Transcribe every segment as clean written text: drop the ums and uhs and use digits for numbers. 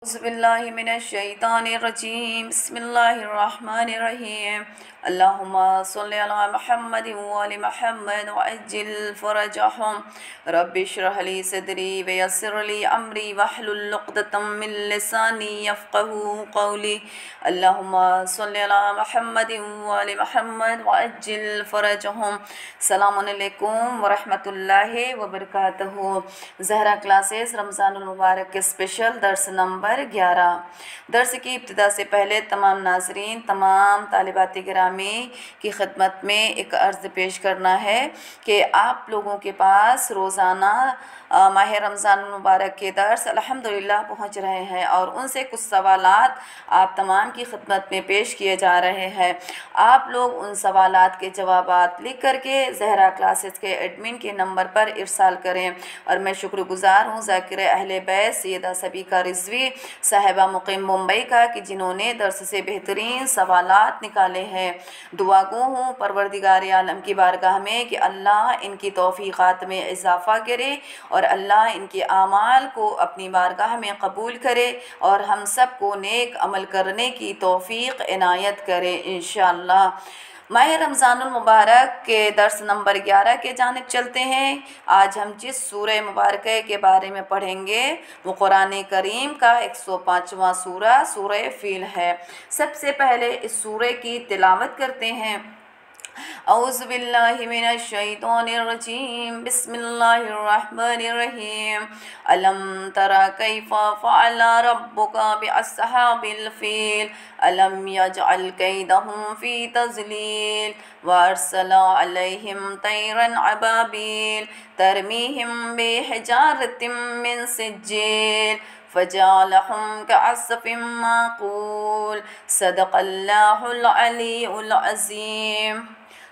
औज़ुबिल्लाहिमिनश्शैतानिर्रजीम बिस्मिल्लाहिर्रहमानिर्रहीम अल्लाहुम्मा सल्लि अला मुहम्मद व आलि मुहम्मद व अज्जिल फरजहुम रब्बि इश्रह ली सदरी व यस्सिर ली अमरी वहलुल उक़दतम मिन लिसानी यफ़क़हू क़ौली अल्लाहुम्मा सल्लि अला मुहम्मद व आलि मुहम्मद व अज्जिल फरजहुम। अस्सलामु अलैकुम व रहमतुल्लाहि व बरकातहू। ज़हरा क्लासेस रमज़ानुल मुबारक के स्पेशल दर्स नंबर 11। दर्स की इब्तिदा से पहले तमाम नाज़रीन, तमाम तालिबात गिरामी की खिदमत में एक अर्ज़ पेश करना है कि आप लोगों के पास रोज़ाना माह रमज़ान मुबारक के दर्स अल्हम्दुलिल्लाह पहुँच रहे हैं और उनसे कुछ सवालात आप तमाम की खिदमत में पेश किए जा रहे हैं। आप लोग उन सवालात के जवाबात लिख करके ज़हरा क्लासेस के एडमिन के नंबर पर इरसाल करें। और मैं शुक्रगुज़ार हूँ ज़ाकिर अहले बैत सैयदा सबीका रिज़वी साहिबा मुक़ीम मुंबई का कि जिन्होंने दर्स से बेहतरीन सवालात निकाले हैं। दुआ गो हूँ परवरदिगार आलम की बारगाह में कि अल्लाह इनकी तौफ़ीक़ात में इजाफ़ा करे और अल्लाह इनके आमाल को अपनी बारगाह में कबूल करे और हम सब को नेक अमल करने की तौफ़ीक़ इनायत करे इंशाअल्लाह। माह रमज़ानुल मुबारक के दर्स नंबर 11 के जानिब चलते हैं। आज हम जिस सूरह मुबारक के बारे में पढ़ेंगे वो कुरान करीम का 105वां सूरा सूरह फ़ील है। सबसे पहले इस सूरह की तिलावत करते हैं। औज़ुबिल्लाहिमिनश्शैतानिर्रजीम बिस्मिल्लाहिर्रहमानिर्रहीम अलम तरा कैफ़ा फ़अला रब्बुका बिअस्हाबिल फ़ील अलम यजअल कैदहुम फ़ी तज़लील व अरसला अलैहिम तैरन अबाबील तरमीहिम बिहिजारतिम मिन सिज्जील फ़जअलहुम कअस्फ़िम माक़ूल सदक़ल्लाहुल अलीयुल अज़ीम।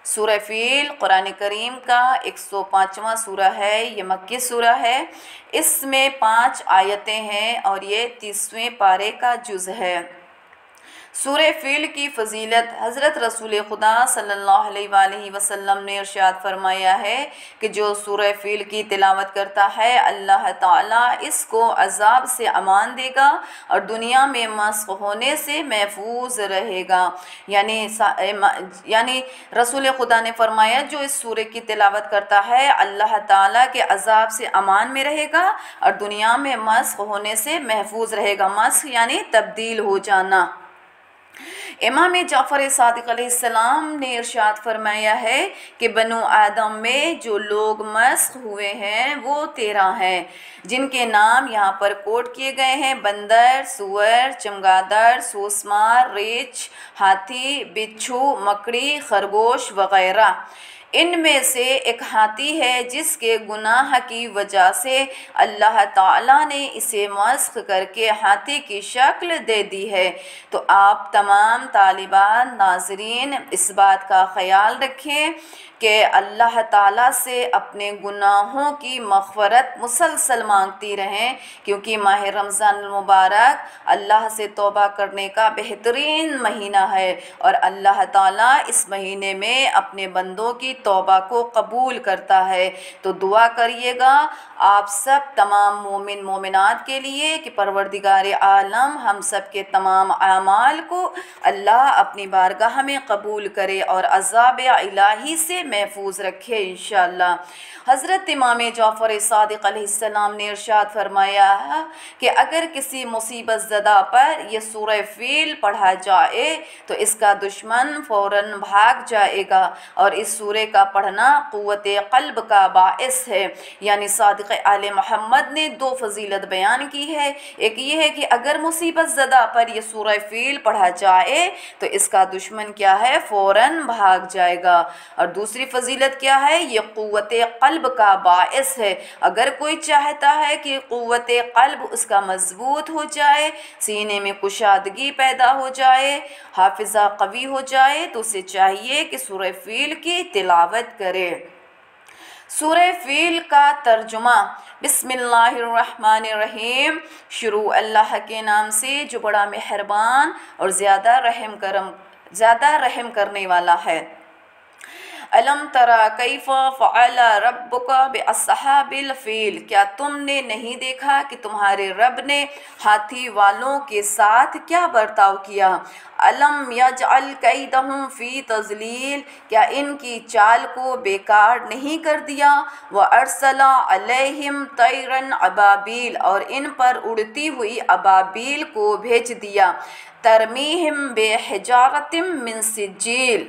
सूरह फ़ील कुरान करीम का 105वां सूरा है। ये मक्की सूरा है। इसमें 5 आयतें हैं और ये 30वें पारे का जुज़ है। सूरह फ़ील की फ़जीलत हज़रत रसूल खुदा सल्लल्लाहु अलैहि वसल्लम ने इरशाद फरमाया है कि जो सूरह फ़ील की तिलावत करता है अल्लाह ताला इसको अज़ाब से अमान देगा और दुनिया में मस्ख़ होने से महफूज रहेगा। यानी रसूल खुदा ने फरमाया जो इस सूरह की तिलावत करता है अल्लाह ताला के अज़ाब से अमान में रहेगा और दुनिया में मस्ख़ होने से महफूज रहेगा। मस्ख़ यानी तब्दील हो जाना। इमाम जाफ़र सादिक़ अलैहिस्सलाम ने इरशाद फरमाया है कि बनु आदम में जो लोग मस्ख़ हुए हैं वो 13 हैं, जिनके नाम यहाँ पर कोट किए गए हैं। बंदर, सुअर, चमगादड़, सूसमार, रीछ, हाथी, बिच्छू, मकड़ी, खरगोश वग़ैरह। इनमें से एक हाथी है जिसके गुनाह की वजह से अल्लाह ताला ने इसे मस्ख़ करके हाथी की शक्ल दे दी है। तो आप तमाम तालिबान नाज़रीन इस बात का ख़याल रखें कि अल्लाह ताला से अपने गुनाहों की मग़फ़रत मुसलसल मांगती रहें, क्योंकि माह रमज़ान मुबारक अल्लाह से तौबा करने का बेहतरीन महीना है और अल्लाह ताला इस महीने में अपने बंदों की तौबा को कबूल करता है। तो दुआ करिएगा आप सब तमाम मोमिन मोमिनात के लिए कि परवरदिगार आलम हम सब के तमाम आमाल को अल्लाह अपनी बारगाह में कबूल करे और अज़ाब इलाही से महफूज रखे इंशाअल्लाह। हज़रत इमाम जाफ़र सादिक़ अलैहिस्सलाम ने इरशाद फरमाया कि अगर किसी मुसीबत ज़दा पर यह सूरह फ़ील पढ़ा जाए तो इसका दुश्मन फ़ौरन भाग जाएगा और इस सूरह का पढ़ना क़ुव्वत क़ल्ब का बाइस है। यानी सादिक़ आले मोहम्मद ने 2 फ़जीलत बयान की है। एक ये है कि अगर मुसीबत ज़दा पर यह सूरह फ़ील पढ़ा जाए तो इसका दुश्मन क्या है, फ़ौरन भाग जाएगा। और दूसरी फ़जीलत क्या है, ये क़ुव्वत क़ल्ब का बाइस है। अगर कोई चाहता है कि क़ुव्वत क़ल्ब उसका मज़बूत हो जाए, सीने में कुशादगी पैदा हो जाए, हाफिज़ा कवी हो जाए, तो उसे चाहिए कि सूरह फ़ील की तिलावत करे। सूरह फ़ील का तर्जुमा बिस्मिल्लाहिर्रहमानिर्रहीम। शुरू अल्लाह के नाम से जो बड़ा मेहरबान और ज़्यादा रहम करने वाला है। अलम तरा कैफ फ़अल रब्बुका बिअस्हाबिल फ़ील, क्या तुमने नहीं देखा कि तुम्हारे रब ने हाथी वालों के साथ क्या बर्ताव किया। अलम यजअल कैदहुम फ़ी तज़लील, क्या इनकी चाल को बेकार नहीं कर दिया। व अरसला अलैहिम तैरन अबाबील, और इन पर उड़ती हुई अबाबील को भेज दिया। तरमीहिम बेहिजारतिम मिन सिज्जील,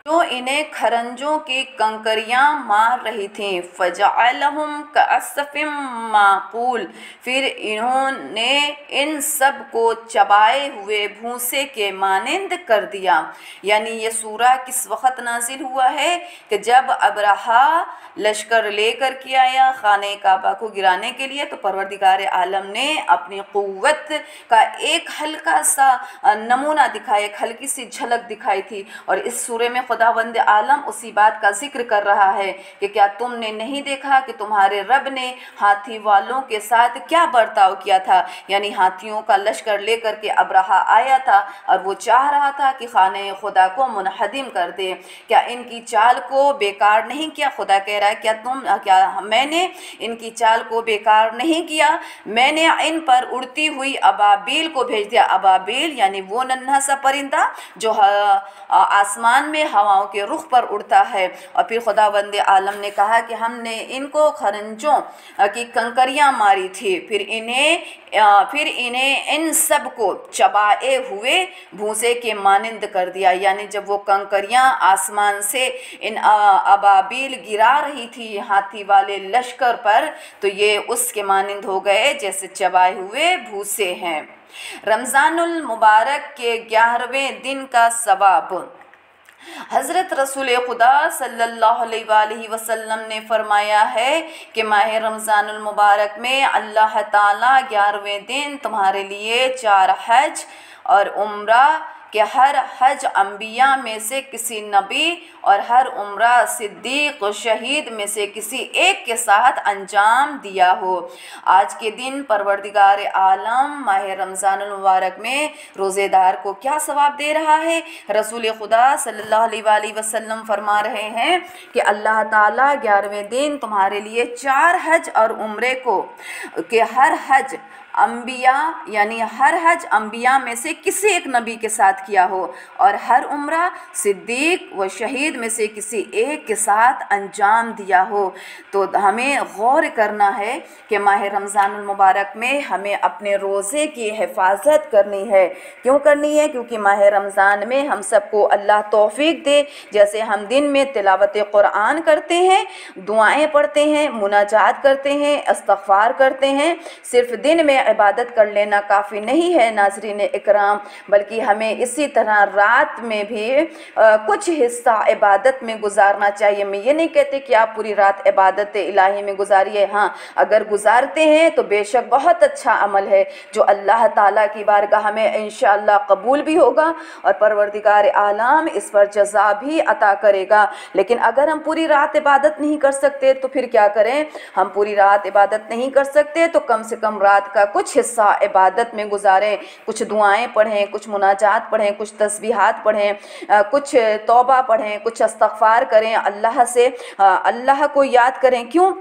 जो इन्हें खरंजों की कंकरियां मार रही थीं। फ़जअलहुम कअस्फ़िम माक़ूल, फिर इन्होंने इन सब को चबाए हुए भूसे के मानिंद कर दिया। यानी ये सूरा किस वक़्त नाजिल हुआ है कि जब अबरहा लश्कर लेकर के आया खाने काबा को गिराने के लिए, तो परवरदिगार आलम ने अपनी क़ुव्वत का एक हल्का सा नमूना दिखाया, एक हल्की सी झलक दिखाई थी। और इस सूरे में खुदावंद आलम उसी बात का जिक्र कर रहा है कि क्या तुमने नहीं देखा कि तुम्हारे रब ने हाथी वालों के साथ क्या बर्ताव किया था। यानी हाथियों का लश्कर लेकर के अबरहा आया था और वो चाह रहा था कि खाने खुदा को मुनहदिम कर दे। क्या इनकी चाल को बेकार नहीं किया। खुदा कह रहा है क्या मैंने इनकी चाल को बेकार नहीं किया, मैंने इन पर उड़ती हुई अबाबील को भेज दिया। अबाबील यानी वो नन्हा सा परिंदा जो आसमान में हवाओं के रुख पर उड़ता है। और फिर खुदावंद आलम ने कहा कि हमने इनको खरंजों की कंकरियां मारी थी, फिर इन्हें इन सब को चबाए हुए भूसे के मानिंद कर दिया। यानी जब वो कंकरियां आसमान से इन अबाबील गिरा रही थी हाथी वाले लश्कर पर, तो ये उसके मानिंद हो गए जैसे चबाए हुए भूसे हैं। रमज़ानुल मुबारक के 11वें दिन का सवाब। हज़रत रसूल खुदा सल्लल्लाहु अलैहि वसल्लम ने फरमाया है कि माह रमज़ानुल मुबारक में अल्लाह ताला 11वें दिन तुम्हारे लिए 4 हज और उम्रा कि हर हज अम्बिया में से किसी नबी और हर उम्रा सिद्दीक शहीद में से किसी एक के साथ अंजाम दिया हो। आज के दिन परवरदिगार आलम माह रमज़ानुल मुबारक में रोज़ेदार को क्या सवाब दे रहा है। रसूल खुदा सल्लल्लाहु अलैहि वसल्लम फरमा रहे हैं कि अल्लाह ताला 11वें दिन तुम्हारे लिए 4 हज और उम्रे को कि हर हज अम्बिया यानी हर हज अम्बिया में से किसी एक नबी के साथ किया हो और हर उम्रा सिद्दीक व शहीद में से किसी एक के साथ अंजाम दिया हो। तो हमें गौर करना है कि माह रमज़ानुल मुबारक में हमें अपने रोज़े की हिफाजत करनी है। क्यों करनी है? क्योंकि माह रमज़ान में हम सबको अल्लाह तौफीक दे, जैसे हम दिन में तिलावत कुरान करते हैं, दुआएं पढ़ते हैं, मुनाजात करते हैं, इस्तग़फ़ार करते हैं। सिर्फ दिन में इबादत कर लेना काफ़ी नहीं है नाज़रीन इकराम, बल्कि हमें इसी तरह रात में भी कुछ हिस्सा इबादत में गुजारना चाहिए। मैं ये नहीं कहती कि आप पूरी रात इबादत इलाही में गुजारिए, हाँ अगर गुजारते हैं तो बेशक बहुत अच्छा अमल है जो अल्लाह ताला की बारगाह में इंशाअल्लाह कबूल भी होगा और परवरदिगार आलम इस पर जज़ा भी अता करेगा। लेकिन अगर हम पूरी रात इबादत नहीं कर सकते तो फिर क्या करें? हम पूरी रात इबादत नहीं कर सकते तो कम से कम रात का कुछ हिस्सा इबादत में गुजारें, कुछ दुआएं पढ़ें, कुछ मुनाजात पढ़ें, कुछ तस्बीहात पढ़ें, कुछ तौबा पढ़ें, कुछ इस्तग़फ़ार करें, अल्लाह से अल्लाह को याद करें। क्यों?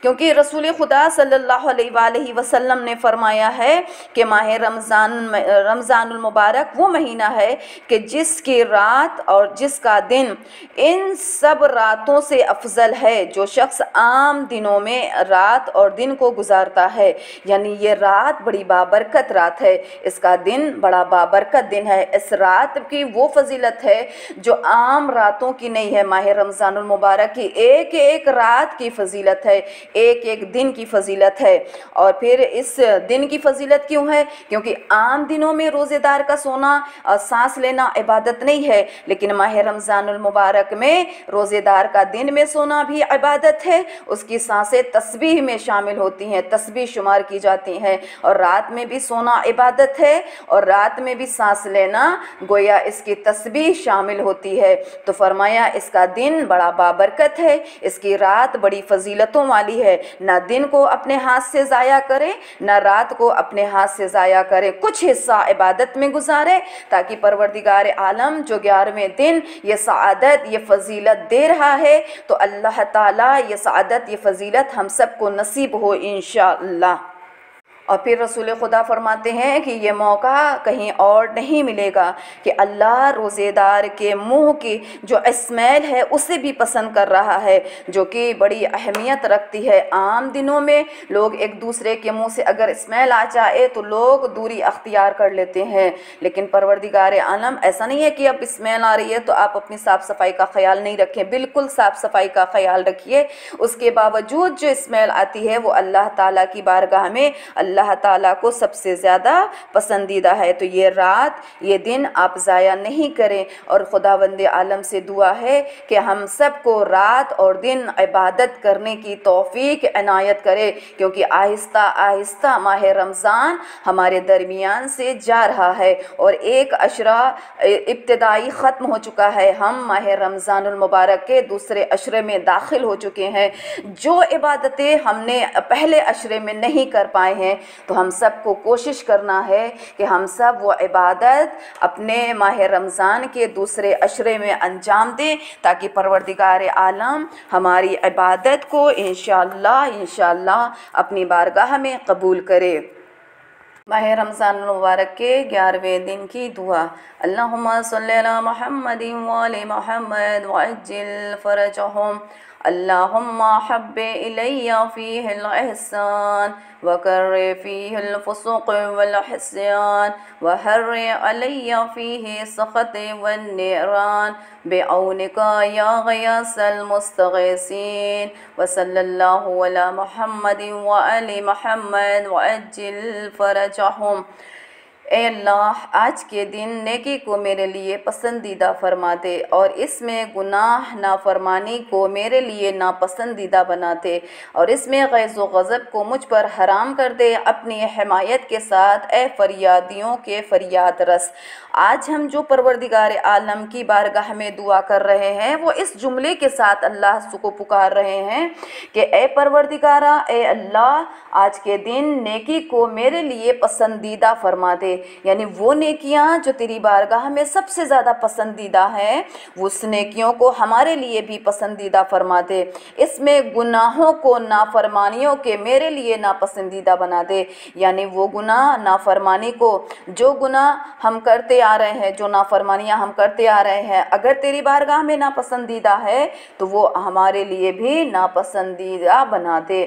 क्योंकि रसूल खुदा सल्लल्लाहु अलैहि वसल्लम ने फरमाया है कि माह रमज़ानुल मुबारक वो महीना है कि जिसकी रात और जिसका दिन इन सब रातों से अफजल है। जो शख्स आम दिनों में रात और दिन को गुजारता है, यानी ये रात बड़ी बाबरकत रात है, इसका दिन बड़ा बाबरकत दिन है। इस रात की वो फजीलत है जो आम रातों की नहीं है। माह रमज़ानुल मुबारक की एक एक रात की फजीलत है, एक एक दिन की फजीलत है। और फिर इस दिन की फजीलत क्यों है? क्योंकि आम दिनों में रोज़ेदार का सोना सांस लेना इबादत नहीं है, लेकिन माह रमज़ानुल मुबारक में रोज़ेदार का दिन में सोना भी इबादत है। उसकी सांसें तस्बीह में शामिल होती हैं, तस्बीह शुमार की जाती हैं। और रात में भी सोना इबादत है और रात में भी सांस लेना गोया इसकी तस्बीह शामिल होती है। तो फरमाया इसका दिन बड़ा बाबरकत है, इसकी रात बड़ी फजीलतों वाली है, ना दिन को अपने हाथ से ज़ाया करें ना रात को अपने हाथ से ज़ाया करें, कुछ हिस्सा इबादत में गुजारें ताकि परवरदिगार आलम जो 11वें दिन ये सआदत ये फ़जीलत दे रहा है तो अल्लाह ताला ये सआदत ये फ़जीलत हम सबको नसीब हो इंशाअल्लाह। और फिर रसूल खुदा फरमाते हैं कि ये मौका कहीं और नहीं मिलेगा कि अल्लाह रोज़ेदार के मुंह की जो स्मेल है उसे भी पसंद कर रहा है, जो कि बड़ी अहमियत रखती है। आम दिनों में लोग एक दूसरे के मुंह से अगर स्मेल आ जाए तो लोग दूरी अख्तियार कर लेते हैं, लेकिन परवरदिगार आलम ऐसा नहीं है कि अब स्मेल आ रही है तो आप अपनी साफ़ सफाई का ख्याल नहीं रखें, बिल्कुल साफ़ सफाई का ख्याल रखिए। उसके बावजूद जो स्मेल आती है वो अल्लाह ताला की बारगाह में अल्लाह ताला को सबसे ज़्यादा पसंदीदा है। तो ये रात ये दिन आप ज़ाया नहीं करें और खुदावंद आलम से दुआ है कि हम सबको रात और दिन इबादत करने की तौफीक इनायत करे, क्योंकि आहिस्ता आहिस्ता माह रमज़ान हमारे दरमियान से जा रहा है और एक अशरा इब्तदाई ख़त्म हो चुका है। हम माह रमज़ानुल मुबारक के दूसरे अशरे में दाखिल हो चुके हैं। जो इबादतें हमने पहले अशरे में नहीं कर पाए हैं तो हम सबको कोशिश करना है कि हम सब वो इबादत अपने माह रमज़ान के दूसरे अशरे में अंजाम दें ताकि परवरदिगार आलम हमारी इबादत को इंशाअल्लाह अपनी बारगाह में कबूल करे। माह रमज़ान मुबारक के 11वें दिन की दुआ। अल्लाहुम्मा सल्ली अला मुहम्मदिन व आलि मुहम्मद व अज्जिल फरजहुम। अल्लाहुम्मा हब्बि इलैया फ़ीहिल इहसान व कर्रि फ़ीहिल फ़ुसूक़ वल इस्यान व हर्रि अलैया फ़ीहि सख़त वन निरान बिऔनिका या ग़ियासल मुस्तग़ीसीन व सल्लल्लाहु अला मुहम्मदिन व आलि मुहम्मद व अज्जिल फरजहुम। ए अल्लाह आज के दिन नेकी को मेरे लिए पसंदीदा फरमा दे और इसमें गुनाह नाफरमानी को मेरे लिए नापसंदीदा बना दे और इसमें ग़ैज़ व ग़ज़ब को मुझ पर हराम कर दे अपनी हिमायत के साथ। ए फरियादियों के फरियाद रस, आज हम जो परवरदिगार आलम की बारगाह में दुआ कर रहे हैं वो इस जुमले के साथ अल्लाह को पुकार रहे हैं कि ए परवरदिगारा, ए अल्लाह आज के दिन नेकी को मेरे लिए पसंदीदा फरमा दे, यानी वो नेकियां जो तेरी बारगाह में सबसे ज़्यादा पसंदीदा हैं उस नेकियों को हमारे लिए भी पसंदीदा फरमा दे। इसमें गुनाहों को नाफरमानियों के मेरे लिए नापसंदीदा बना दे, यानी वो गुनाह नाफरमानी को जो गुनाह हम करते आ रहे हैं जो नाफरमानियां हम करते आ रहे हैं अगर तेरी बारगाह में नापसंदीदा है तो वो हमारे लिए भी नापसंदीदा बना दे।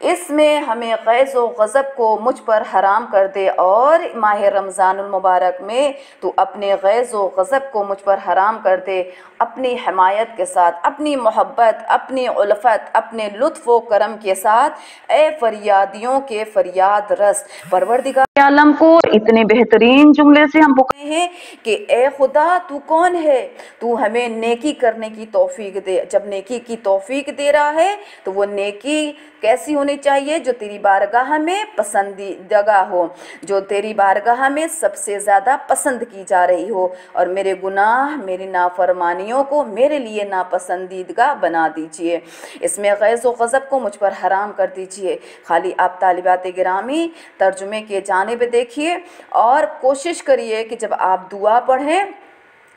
इसमें हमें ग़ैज़ व ग़ज़ब को मुझ पर हराम कर दे और माह रमज़ानुल मुबारक में तो अपने ग़ैज़ व ग़ज़ब को मुझ पर हराम कर दे अपनी हिमायत के साथ, अपनी मोहब्बत, अपनी उल्फ़त, अपने लुत्फ़ व करम के साथ। ए फरियादियों के फरियाद रस, परवरदिगार आलम को इतने बेहतरीन जुमले से हम पुकारे हैं कि ए खुदा तू कौन है, तू हमें नेकी करने की तौफीक दे। जब नेकी की तौफीक दे रहा है तो वो नेकी कैसी होनी चाहिए जो तेरी बारगाह में पसंदीदा हो, जो तेरी बारगाह में सबसे ज़्यादा पसंद की जा रही हो। और मेरे गुनाह मेरी नाफरमानियों को मेरे लिए नापसंदीदा बना दीजिए, इसमें ग़ैज़ व ग़ज़ब को मुझ पर हराम कर दीजिए। खाली आप तालिबात गिरामी तर्जुमे के जानिब देखिए और कोशिश करिए कि जब आप दुआ पढ़ें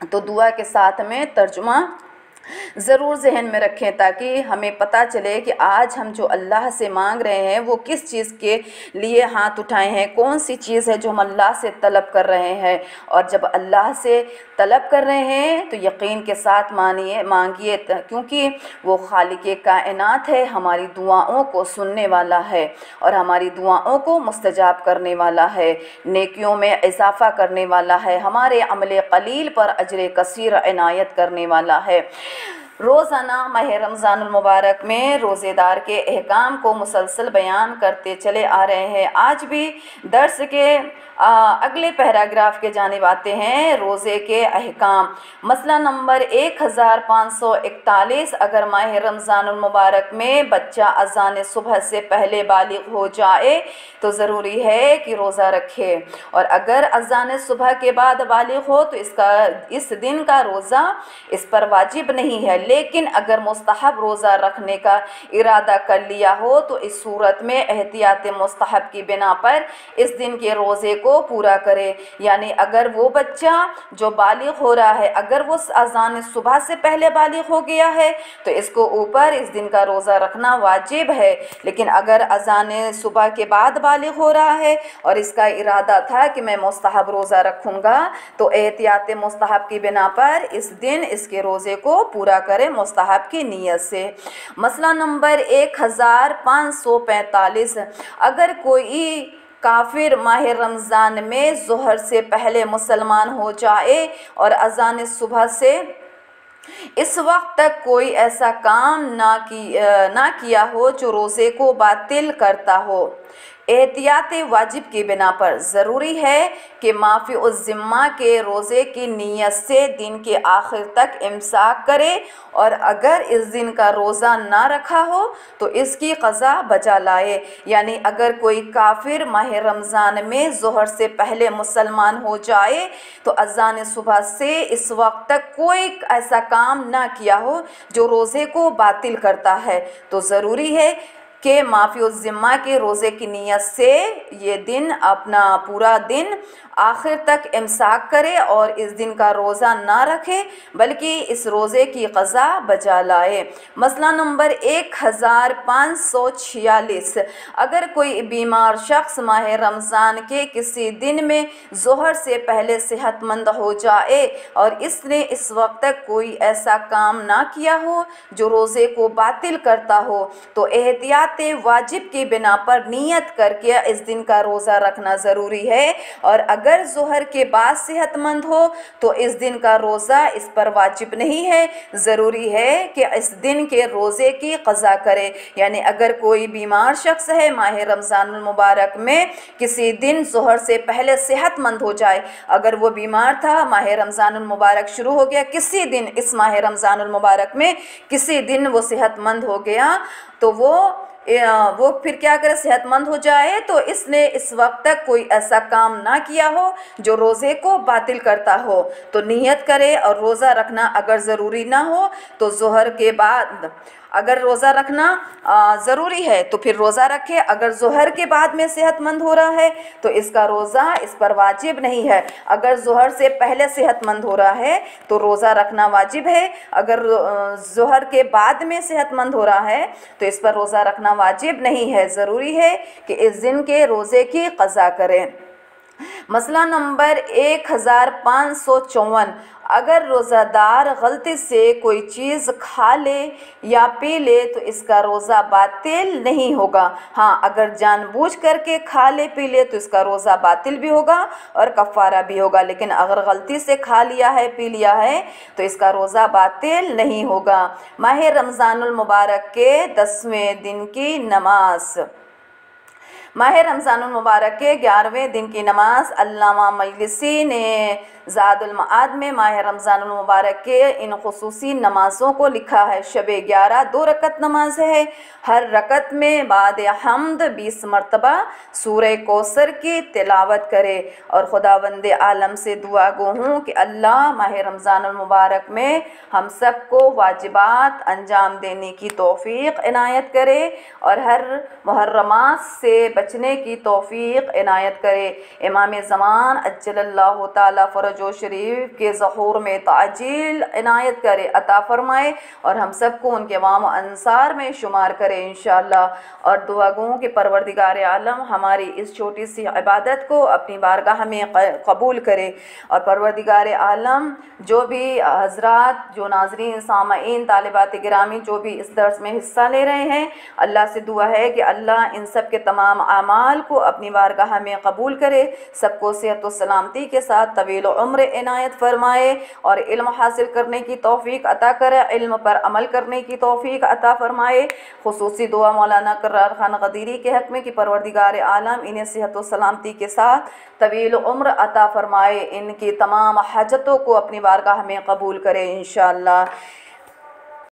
तो दुआ के साथ में तर्जुमा ज़रूर जहन में रखें ताकि हमें पता चले कि आज हम जो अल्लाह से मांग रहे हैं वो किस चीज़ के लिए हाथ उठाए हैं, कौन सी चीज़ है जो हम अल्लाह से तलब कर रहे हैं। और जब अल्लाह से तलब कर रहे हैं तो यकीन के साथ मांगिए क्योंकि वो खालिक कायनात है, हमारी दुआओं को सुनने वाला है और हमारी दुआओं को मुस्तजाब करने वाला है, नेकियों में इजाफ़ा करने वाला है, हमारे अमल कलील पर अजर कसीर इनायत करने वाला है। रोज़ाना माह रमज़ानुल मुबारक में रोज़ेदार के अहकाम को मुसलसल बयान करते चले आ रहे हैं। आज भी दर्स के अगले पैराग्राफ के जानिब आते हैं, रोज़े के अहकाम। मसला नंबर 1541, अगर माह रमज़ानुल मुबारक में बच्चा अज़ान सुबह से पहले बालिग हो जाए तो ज़रूरी है कि रोज़ा रखे, और अगर अज़ान सुबह के बाद बालिग हो तो इस दिन का रोज़ा इस पर वाजिब नहीं है। लेकिन अगर मुस्तहब रोज़ा रखने का इरादा कर लिया हो तो इस सूरत में एहतियात मुस्तहब की बिना पर इस दिन के रोज़े को पूरा करे। यानी अगर वो बच्चा जो बालिग हो रहा है, अगर वो अज़ान सुबह से पहले बालिग हो गया है तो इसको ऊपर इस दिन का रोज़ा रखना वाजिब है। लेकिन अगर अज़ान सुबह के बाद बालिग हो रहा है और इसका इरादा था कि मैं मुस्तहब रोज़ा रखूँगा तो एहतियात मुस्तहब की बिना पर इस दिन इसके रोज़े को पूरा करें मुस्तहब की नीयत से। मसला नंबर 1545, अगर कोई काफिर माह रमज़ान में ज़ोहर से पहले मुसलमान हो जाए और अज़ान सुबह से इस वक्त तक कोई ऐसा काम ना किया हो जो रोज़े को बातिल करता हो, एहतियात वाजिब की बिना पर ज़रूरी है कि माफ़ी उस ज़िम्मा के रोज़े की नीयत से दिन के आखिर तक इमसाक करे, और अगर इस दिन का रोज़ा ना रखा हो तो इसकी क़ज़ा बजा लाए। यानी अगर कोई काफिर माह रमज़ान में ज़ोहर से पहले मुसलमान हो जाए तो अज़ान सुबह से इस वक्त तक कोई ऐसा काम ना किया हो जो रोज़े को बातिल करता है तो ज़रूरी है कि माफ़ी उस ज़िम्मा के रोज़े की नीयत से ये दिन अपना पूरा दिन आखिर तक इमसाक करे और इस दिन का रोज़ा ना रखे बल्कि इस रोज़े की क़ज़ा बजा लाए। मसला नंबर 1546, अगर कोई बीमार शख्स माह रमज़ान के किसी दिन में ज़ोहर से पहले सेहतमंद हो जाए और इसने इस वक्त तक कोई ऐसा काम ना किया हो जो रोज़े को बातिल करता हो तो एहतियात वाजिब की बिना पर नियत करके इस दिन का रोज़ा रखना ज़रूरी है, और अगर ज़ोहर के बाद सेहतमंद हो तो इस दिन का रोज़ा इस पर वाजिब नहीं है, ज़रूरी है कि इस दिन के रोज़े की क़ज़ा करे। यानी अगर कोई बीमार शख्स है माह रमज़ानुल मुबारक में किसी दिन ज़ोहर से पहले सेहतमंद हो जाए, अगर वो बीमार था माह रमज़ानुल मुबारक शुरू हो गया, किसी दिन इस माह रमज़ानुल मुबारक में किसी दिन वो सेहतमंद हो गया तो वो फिर क्या करे, सेहतमंद हो जाए तो इसने इस वक्त तक कोई ऐसा काम ना किया हो जो रोज़े को बातिल करता हो तो नियत करे, और रोज़ा रखना अगर ज़रूरी ना हो तो ज़ोहर के बाद अगर रोज़ा रखना ज़रूरी है तो फिर रोज़ा रखे। अगर ज़ोहर के बाद में सेहतमंद हो रहा है तो इसका रोज़ा इस पर वाजिब नहीं है। अगर ज़ोहर से पहले सेहतमंद हो रहा है तो रोज़ा रखना वाजिब है, अगर ज़ोहर के बाद में सेहतमंद हो रहा है तो इस पर रोज़ा रखना वाजिब नहीं है। ज़रूरी है कि इस दिन के रोज़े की क़ज़ा करें। मसला नंबर 1554, अगर रोज़ादार गलती से कोई चीज़ खा ले या पी ले तो इसका रोज़ा बातिल नहीं होगा। हाँ, अगर जानबूझ करके खा ले पी ले तो इसका रोज़ा बातिल भी होगा और कफ़ारा भी होगा, लेकिन अगर गलती से खा लिया है पी लिया है तो इसका रोज़ा बातिल नहीं होगा। माह रमज़ानुल मुबारक के 10वें दिन की नमाज। माह रमज़ानुल मुबारक के 11वें दिन की नमाज अल्लामा मजलिसी ने ज़ादुल मआद में माह रमज़ानुल मुबारक के इन खुसूसी नमाज़ों को लिखा है। शब-ए 11 2 रकत नमाज है, हर रकत में बाद हम्द 20 मरतबा सूरह कौसर की तिलावत करे, और खुदावंद आलम से दुआ गो हूँ कि अल्लाह माह रमज़ानुल मुबारक में हम सबको वाजिबात अंजाम देने की तौफ़ीक़ इनायत करे और हर मुहर्रमात से बचने की तौफ़ीक़ इनायत करे। इमाम ज़मान अज्जलल्लाहु ताला फ़रजो शरीफ के ज़हूर में ताजील इनायत करे, अता फ़रमाए और हम सबको उनके वाम अंसार में शुमार करे इंशाअल्लाह। और दुआ गो कि परवरदिगार आलम हमारी इस छोटी सी इबादत को अपनी बारगाह में कबूल करे, और परवरदिगार आलम जो भी हज़रात, जो नाज़रीन, सामईन, तालिबात गिरामी जो भी इस दर्स में हिस्सा ले रहे हैं, अल्लाह से दुआ है कि अल्लाह इन सब के तमाम अमाल को अपनी बारगाह में कबूल करे, सबको सेहत व सलामती के साथ तवील उम्र इनायत फरमाए और इल्म हासिल करने की तौफीक अता करे, इल्म पर अमल करने की तौफीक अता फरमाए। खुसूसी दुआ मौलाना करार खान क़दीरी के हक़ में कि परवरदिगार आलम इन्हें सेहत व सलामती के साथ तवील उम्र अता फरमाए, इनकी तमाम हाजतों को अपनी बारगाह में कबूल करे इंशाअल्लाह।